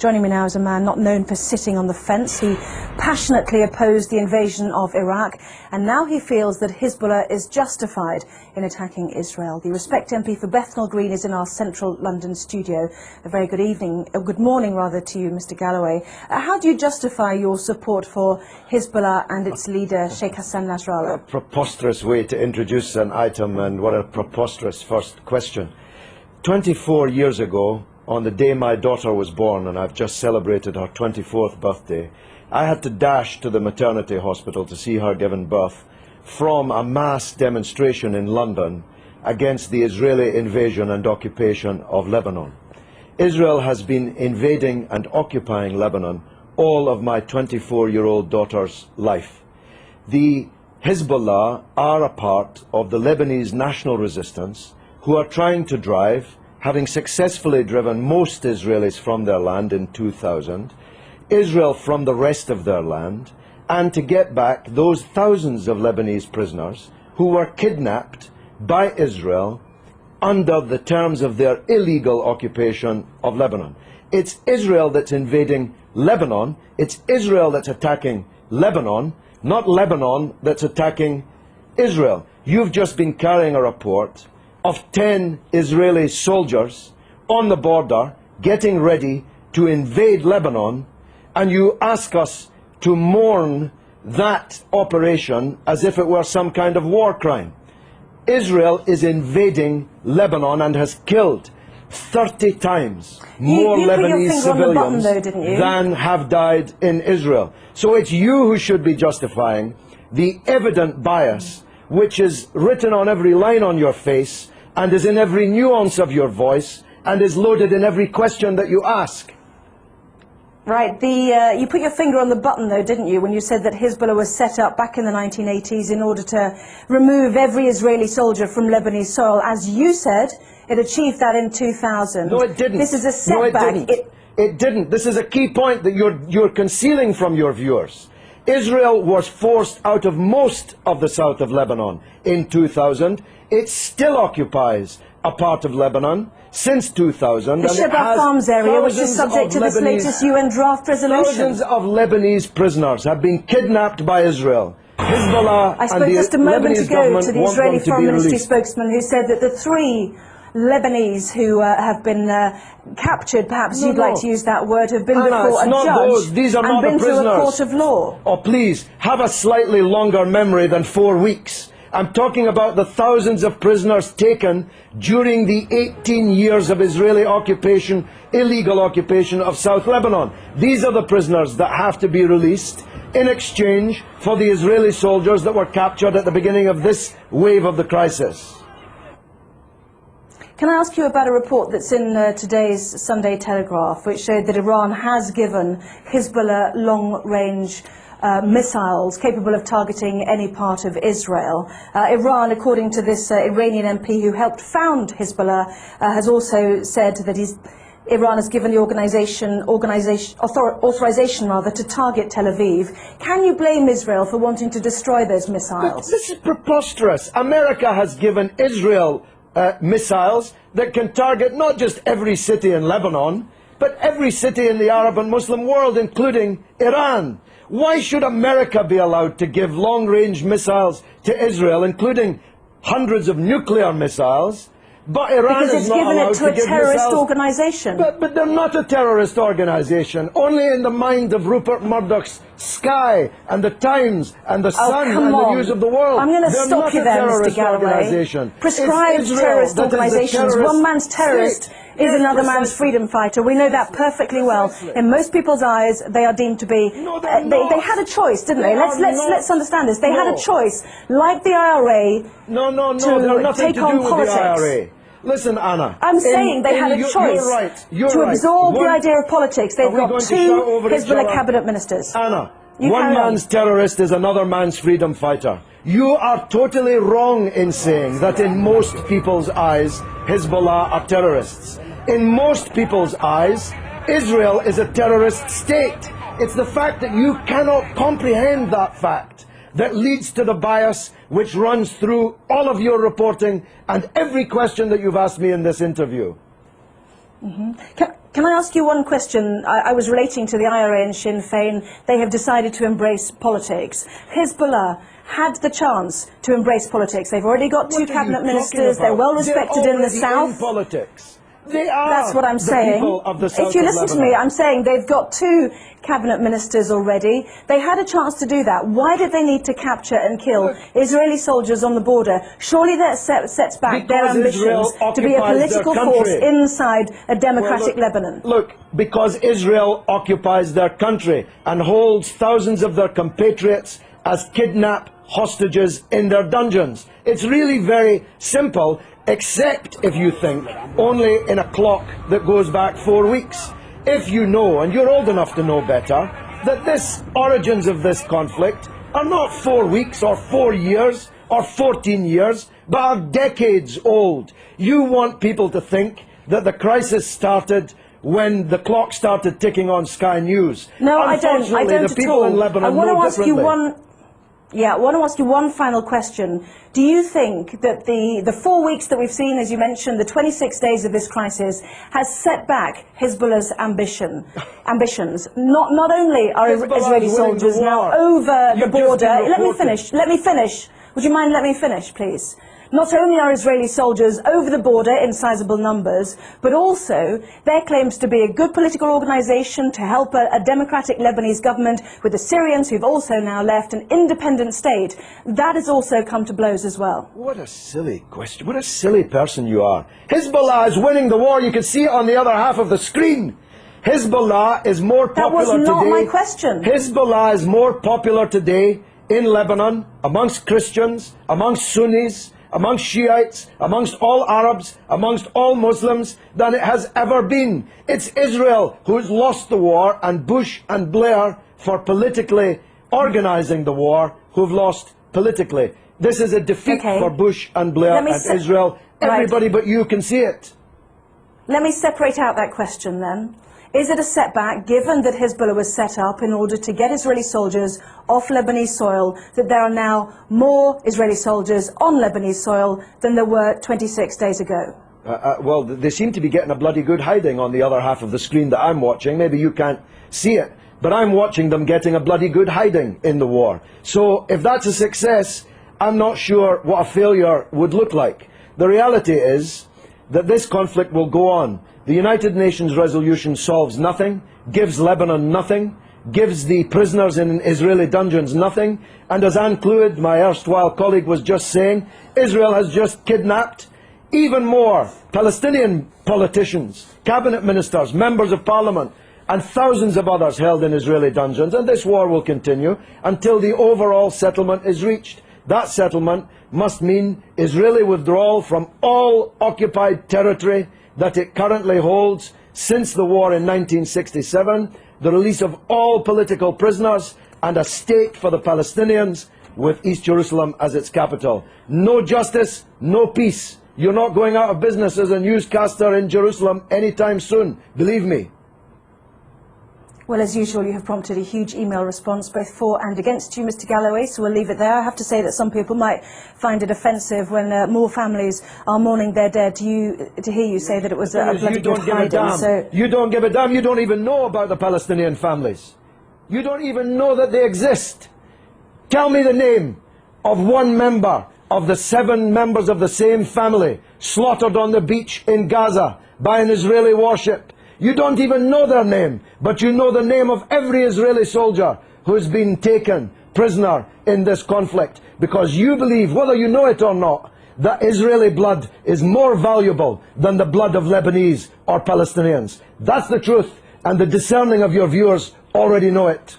Joining me now is a man not known for sitting on the fence. He passionately opposed the invasion of Iraq, and now he feels that Hezbollah is justified in attacking Israel. The Respect MP for Bethnal Green is in our central London studio. A very good evening, good morning rather, to you, Mr. Galloway. How do you justify your support for Hezbollah and its leader, Sheikh Hassan Nasrallah? A preposterous way to introduce an item, and what a preposterous first question. 24 years ago, on the day my daughter was born, and I've just celebrated her 24th birthday, I had to dash to the maternity hospital to see her given birth from a mass demonstration in London against the Israeli invasion and occupation of Lebanon. Israel has been invading and occupying Lebanon all of my 24-year-old daughter's life. The Hezbollah are a part of the Lebanese national resistance, who are trying to drive, having successfully driven most Israelis from their land in 2000, Israel from the rest of their land, and to get back those thousands of Lebanese prisoners who were kidnapped by Israel under the terms of their illegal occupation of Lebanon. It's Israel that's invading Lebanon, it's Israel that's attacking Lebanon, not Lebanon that's attacking Israel. You've just been carrying a report of 10 Israeli soldiers on the border getting ready to invade Lebanon, and you ask us to mourn that operation as if it were some kind of war crime. Israel is invading Lebanon and has killed 30 times more Lebanese civilians than have died in Israel. So it's you who should be justifying the evident bias which is written on every line on your face and is in every nuance of your voice and is loaded in every question that you ask. Right. You put your finger on the button, though, didn't you, when you said that Hezbollah was set up back in the 1980s in order to remove every Israeli soldier from Lebanese soil. As you said, it achieved that in 2000. No, it didn't. This is a setback. No, it didn't. It didn't. This is a key point that you're concealing from your viewers. Israel was forced out of most of the south of Lebanon in 2000. It still occupies a part of Lebanon since 2000. The Shebaa Farms area, which is subject to this latest UN draft resolution. Thousands of Lebanese prisoners have been kidnapped by Israel. Hezbollah I spoke and the just a moment Lebanese ago to the Israeli Foreign Ministry released. spokesman, who said that the 3 Lebanese who have been captured, perhaps you'd like to use that word, have been before a judge These are and not been the prisoners. through a court of law. Oh, please, have a slightly longer memory than 4 weeks. I'm talking about the thousands of prisoners taken during the 18 years of Israeli occupation, illegal occupation of South Lebanon. These are the prisoners that have to be released in exchange for the Israeli soldiers that were captured at the beginning of this wave of the crisis. Can I ask you about a report that's in today's Sunday Telegraph, which showed that Iran has given Hezbollah long-range missiles capable of targeting any part of Israel. Iran, according to this Iranian MP who helped found Hezbollah, has also said that Iran has given the authorization to target Tel Aviv. Can you blame Israel for wanting to destroy those missiles? But this is preposterous. America has given Israel missiles that can target not just every city in Lebanon, but every city in the Arab and Muslim world, including Iran. Why should America be allowed to give long-range missiles to Israel, including hundreds of nuclear missiles, but Iran is not allowed to give missiles? Because it's given it to a terrorist organization. But they're not a terrorist organization. Only in the mind of Rupert Murdoch's Sky and the Times and the Sun and the News of the World. I'm going to stop you there, Mr. Galloway. Prescribed terrorist organizations. One man's terrorist is another man's freedom fighter. We know that perfectly well. In most people's eyes, they are deemed to be. They had a choice, didn't they? Let's understand this. They had a choice, like the IRA, to take on politics. Listen, Anna. I'm saying they had a choice to absorb the idea of politics. They've got 2 Hezbollah cabinet ministers. Anna, one man's terrorist is another man's freedom fighter. You are totally wrong in saying that in most people's eyes, Hezbollah are terrorists. In most people's eyes, Israel is a terrorist state. It's the fact that you cannot comprehend that fact that leads to the bias which runs through all of your reporting and every question that you've asked me in this interview. Can I ask you one question? I was relating to the IRA and Sinn Féin. They have decided to embrace politics. Hezbollah had the chance to embrace politics. They've already got two cabinet ministers. They're well respected in the south. In politics. They are. That's what I'm saying. If you listen to me, I'm saying they've got two cabinet ministers already. They had a chance to do that. Why did they need to capture and kill Israeli soldiers on the border? Surely that sets back their ambitions to be a political force inside a democratic Lebanon. Look, because Israel occupies their country and holds thousands of their compatriots as kidnapped hostages in their dungeons. It's really very simple, except if you think only in a clock that goes back 4 weeks. If you know, and you're old enough to know better, that this origins of this conflict are not 4 weeks or 4 years or 14 years, but are decades old. You want people to think that the crisis started when the clock started ticking on Sky News. No, I don't the people in Lebanon I want to ask you differently. I want to ask you one final question. Do you think that the 4 weeks that we've seen, as you mentioned, the 26 days of this crisis, has set back Hezbollah's ambitions? Not only are Israeli soldiers now over the border... Let me finish. Would you mind letting me finish, please? Not only are Israeli soldiers over the border in sizable numbers, but also there claims to be a good political organisation to help a democratic Lebanese government with the Syrians who've also now left an independent state. That has also come to blows as well. What a silly question. What a silly person you are. Hezbollah is winning the war. You can see it on the other half of the screen. Hezbollah is more popular today. That was not my question. Hezbollah is more popular today in Lebanon, amongst Christians, amongst Sunnis, amongst Shiites, amongst all Arabs, amongst all Muslims, than it has ever been. It's Israel who's lost the war, and Bush and Blair, for politically organising the war, who've lost politically. This is a defeat for Bush and Blair and Israel. Everybody but you can see it. Let me separate out that question then. Is it a setback, given that Hezbollah was set up in order to get Israeli soldiers off Lebanese soil, that there are now more Israeli soldiers on Lebanese soil than there were 26 days ago? Well, they seem to be getting a bloody good hiding on the other half of the screen that I'm watching. Maybe you can't see it, but I'm watching them getting a bloody good hiding in the war. So if that's a success, I'm not sure what a failure would look like. The reality is that this conflict will go on. The United Nations resolution solves nothing, gives Lebanon nothing, gives the prisoners in Israeli dungeons nothing, and as Anne Clewid, my erstwhile colleague, was just saying, Israel has just kidnapped even more Palestinian politicians, cabinet ministers, members of parliament, and thousands of others held in Israeli dungeons, and this war will continue until the overall settlement is reached. That settlement must mean Israeli withdrawal from all occupied territory that it currently holds since the war in 1967, the release of all political prisoners, and a state for the Palestinians with East Jerusalem as its capital. No justice, no peace. You're not going out of business as a newscaster in Jerusalem anytime soon, believe me. Well, as usual, you have prompted a huge email response, both for and against you, Mr. Galloway, so we'll leave it there. I have to say that some people might find it offensive when more families are mourning their dead to hear you say that it was a bloody good hiding. So you don't give a damn. You don't even know about the Palestinian families. You don't even know that they exist. Tell me the name of one member of the 7 members of the same family slaughtered on the beach in Gaza by an Israeli warship. You don't even know their name, but you know the name of every Israeli soldier who's been taken prisoner in this conflict, because you believe, whether you know it or not, that Israeli blood is more valuable than the blood of Lebanese or Palestinians. That's the truth, and the discerning of your viewers already know it.